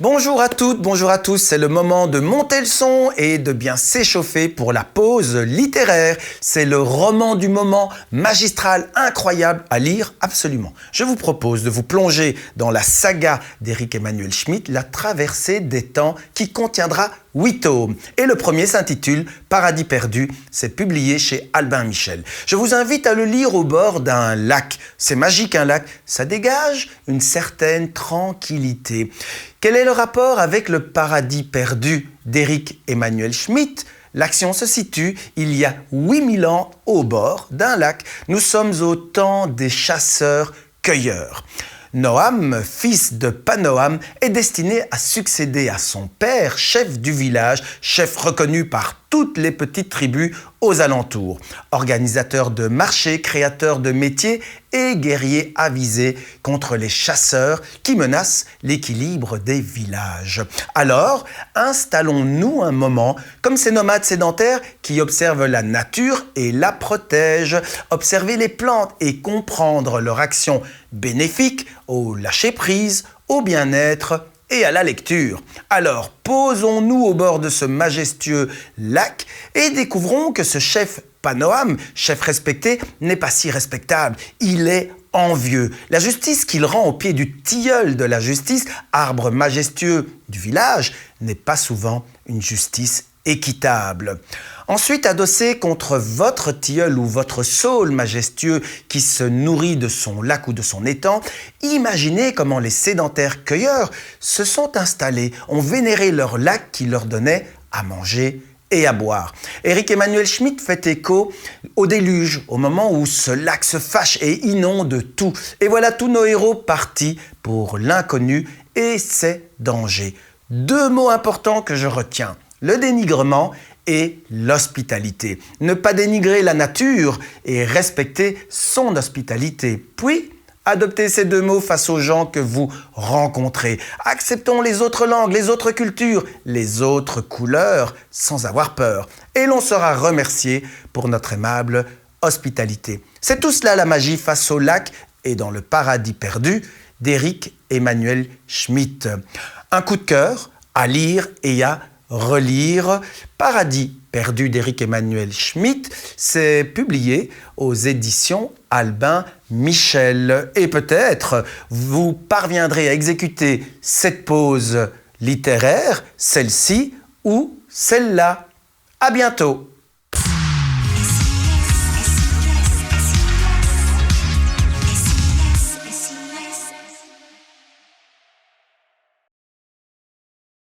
Bonjour à toutes, bonjour à tous, c'est le moment de monter le son et de bien s'échauffer pour la pause littéraire. C'est le roman du moment, magistral, incroyable à lire absolument. Je vous propose de vous plonger dans la saga d'Éric Emmanuel Schmitt, La traversée des temps, qui contiendra 8 tomes. Et le premier s'intitule Paradis perdu, c'est publié chez Albin Michel. Je vous invite à le lire au bord d'un lac. C'est magique un lac, ça dégage une certaine tranquillité. Quel est le rapport avec le paradis perdu d'Éric Emmanuel Schmitt ? L'action se situe il y a 8000 ans au bord d'un lac. Nous sommes au temps des chasseurs-cueilleurs. Noam, fils de Panoam, est destiné à succéder à son père, chef du village, chef reconnu par toutes les petites tribus aux alentours. Organisateur de marchés, créateur de métiers et guerrier avisé contre les chasseurs qui menacent l'équilibre des villages. Alors, installons-nous un moment comme ces nomades sédentaires qui observent la nature et la protègent, observer les plantes et comprendre leur action bénéfique au lâcher-prise, au bien-être et à la lecture. Alors, posons-nous au bord de ce majestueux lac et découvrons que ce chef Panoam, chef respecté, n'est pas si respectable. Il est envieux. La justice qu'il rend au pied du tilleul de la justice, arbre majestueux du village, n'est pas souvent une justice équitable. Ensuite, adossé contre votre tilleul ou votre saule majestueux qui se nourrit de son lac ou de son étang, imaginez comment les sédentaires cueilleurs se sont installés, ont vénéré leur lac qui leur donnait à manger et à boire. Éric Emmanuel Schmitt fait écho au déluge, au moment où ce lac se fâche et inonde tout. Et voilà tous nos héros partis pour l'inconnu et ses dangers. 2 mots importants que je retiens, le dénigrement et l'hospitalité. Ne pas dénigrer la nature et respecter son hospitalité. Puis, adoptez ces 2 mots face aux gens que vous rencontrez. Acceptons les autres langues, les autres cultures, les autres couleurs sans avoir peur. Et l'on sera remercié pour notre aimable hospitalité. C'est tout cela la magie face au lac et dans le paradis perdu d'Éric Emmanuel Schmitt. Un coup de cœur à lire et à relire. Paradis perdu d'Éric Emmanuel Schmitt, c'est publié aux éditions Albin Michel. Et peut-être vous parviendrez à exécuter cette pause littéraire, celle-ci ou celle-là. À bientôt!